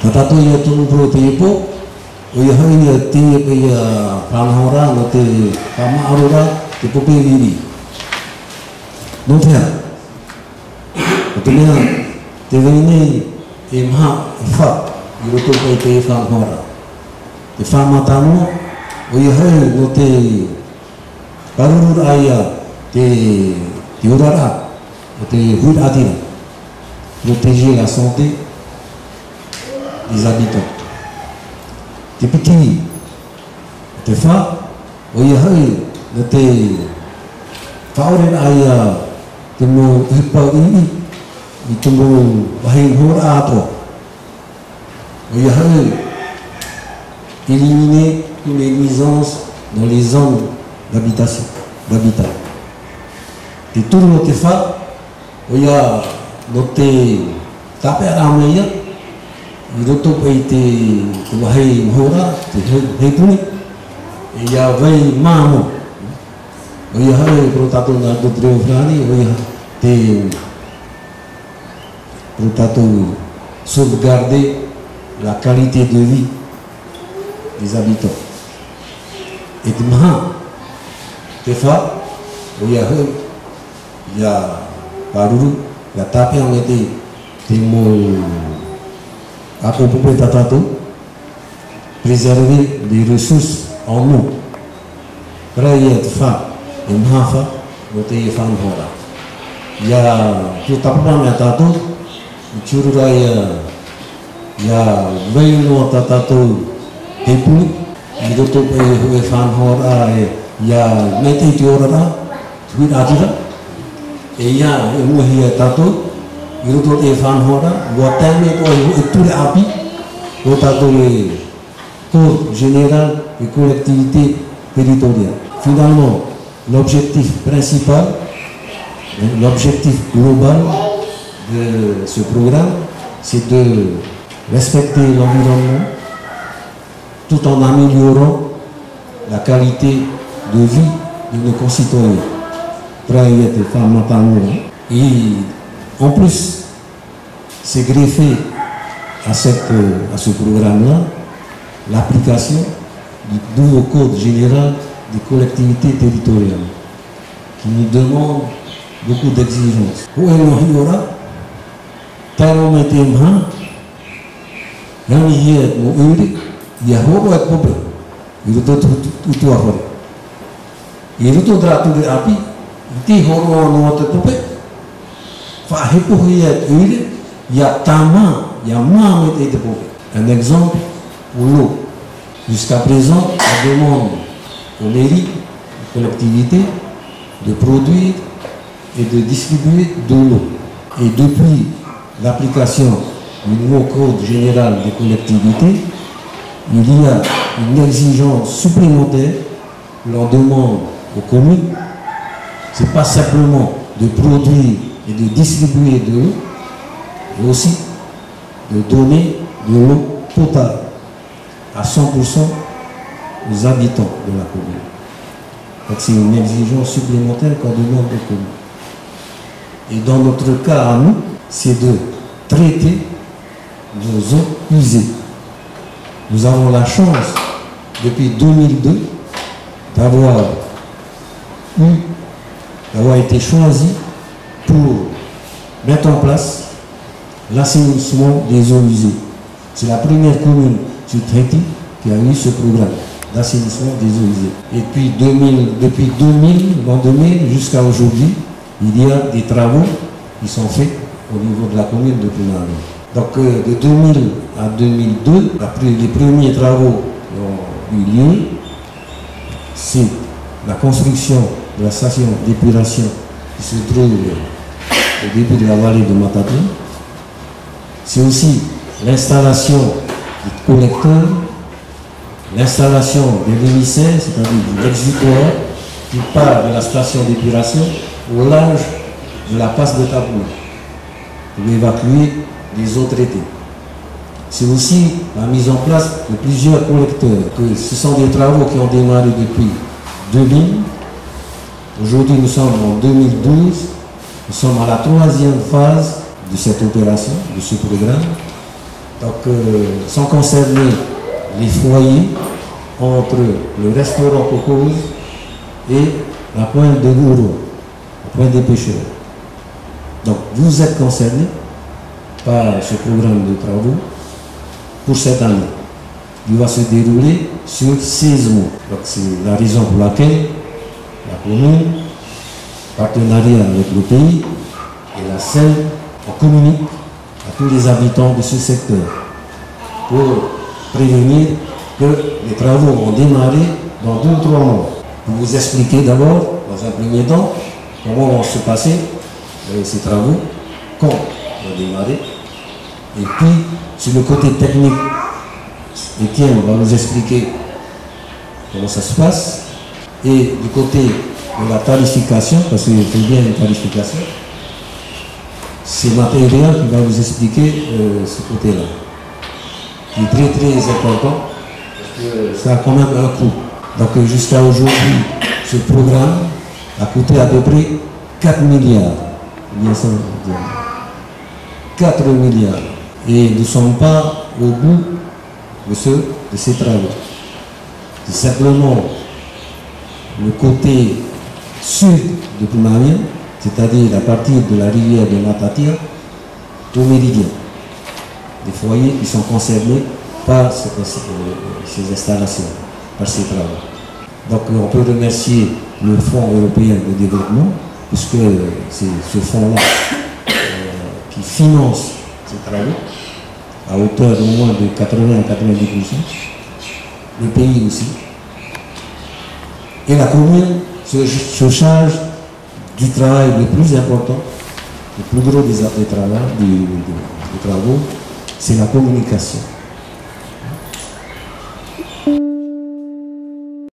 Tatato ia tunu pro te ipo, o ia hai ia te ia panahora no te pamaarora te pope viri. No te ha. O te mea, te veinei e maha e wha, i roto pai te e whanahora. Te whamatano, o ia hai no te parurura ia te urara, o te huratira, protéger la santé des habitants. Te piti, te wha, o ia hai no te whaorena ia te mo hipa i te mo wahi hora ato. O ia hai éliminer toutes les nuisances dans les zones d'habitat. Te turu no te wha, o ia no te tape arama ia, i roto pai te wahei mahora, te heipuni, e ia vai māmo. O ia hai pro tato na dotreo frani, o ia te pro tato sauvegarder la qualité de vie des habitants. Et te maha, te wha, o ia hai, ia paruru, ia tape ange te mo apopope tatato, préserver les ressources en eau. Kara ia te wha, e maha wha, no te ia whanhora. Ia tu tapapa mea tato, i tiurura ia vei no tatato he puni, i roto pe e whanhora ia mete te orara, tuit atira, e ia e muhi e tato, i roto te whanhora, ua teme ko e ture api, o tato le corps général et collectivité territoriale. Finalement, l'objectif principal, l'objectif global de ce programme, c'est de respecter l'environnement tout en améliorant la qualité de vie de nos concitoyens. Et en plus, c'est greffé à ce programme-là l'application du nouveau code général des collectivités territoriales qui nous demande beaucoup d'exigences. Où est le Hiora? Tellement maintenant, il y a il y a un problème. Il y a tout à faire. Il y a tout à faire. Il y a tout à faire. Un exemple pour l'eau. Jusqu'à présent, on demande aux mairies, aux collectivités de produire et de distribuer de l'eau. Et depuis l'application du nouveau code général des collectivités, il y a une exigence supplémentaire. L'on demande aux communes, ce n'est pas simplement de produire et de distribuer de l'eau, mais aussi de donner de l'eau potable à 100% aux habitants de la commune. Donc c'est une exigence supplémentaire qu'on demande aux communes. Et dans notre cas à nous, c'est de traiter nos eaux usées. Nous avons la chance, depuis 2002, d'avoir été choisi pour mettre en place l'assainissement des eaux usées. C'est la première commune sur Tahiti qui a eu ce programme d'assainissement des eaux usées. Et puis depuis 2000 jusqu'à aujourd'hui, il y a des travaux qui sont faits au niveau de la commune de Punaro. Donc de 2000 à 2002, les premiers travaux qui ont eu lieu, c'est la construction de la station d'épuration qui se trouve au début de la vallée de Matatu. C'est aussi l'installation du collecteur, l'installation des émissaires, c'est-à-dire du exutoire qui part de la station d'épuration au large de la passe de Tapoula pour évacuer des eaux traitées. C'est aussi la mise en place de plusieurs collecteurs. Ce sont des travaux qui ont démarré depuis 2000. Aujourd'hui, nous sommes en 2012. Nous sommes à la 3e phase de cette opération, de ce programme. Donc, sont concernés les foyers entre le restaurant Coco et la pointe de Gouro, la pointe des pêcheurs. Donc, vous êtes concernés par ce programme de travaux pour cette année. Il va se dérouler sur 16 mois. Donc, c'est la raison pour laquelle la commune, partenariat avec le pays et la SEL, on communique à tous les habitants de ce secteur pour prévenir que les travaux vont démarrer dans 2 ou 3 mois. Pour vous expliquer d'abord, dans un premier temps, comment vont se passer ces travaux, quand ils vont démarrer. Et puis, sur le côté technique, Étienne va nous expliquer comment ça se passe. Et du côté de la tarification, parce qu'il faut bien une tarification, c'est Matériel qui va vous expliquer ce côté-là, qui est très très important, parce que ça a quand même un coût. Donc jusqu'à aujourd'hui, ce programme a coûté à peu près 4 milliards. 4 milliards. Et nous ne sommes pas au bout de ces travaux. C'est simplement le côté sud de Toumamien, c'est-à-dire à partir de la rivière de Matatia au méridien. Des foyers qui sont concernés par ces installations, par ces travaux. Donc on peut remercier le Fonds européen de développement, puisque c'est ce fonds-là qui finance ces travaux à hauteur au moins de 80 à 90%, le pays aussi. Et la commune se charge du travail le plus important, le plus gros des travaux, c'est la communication.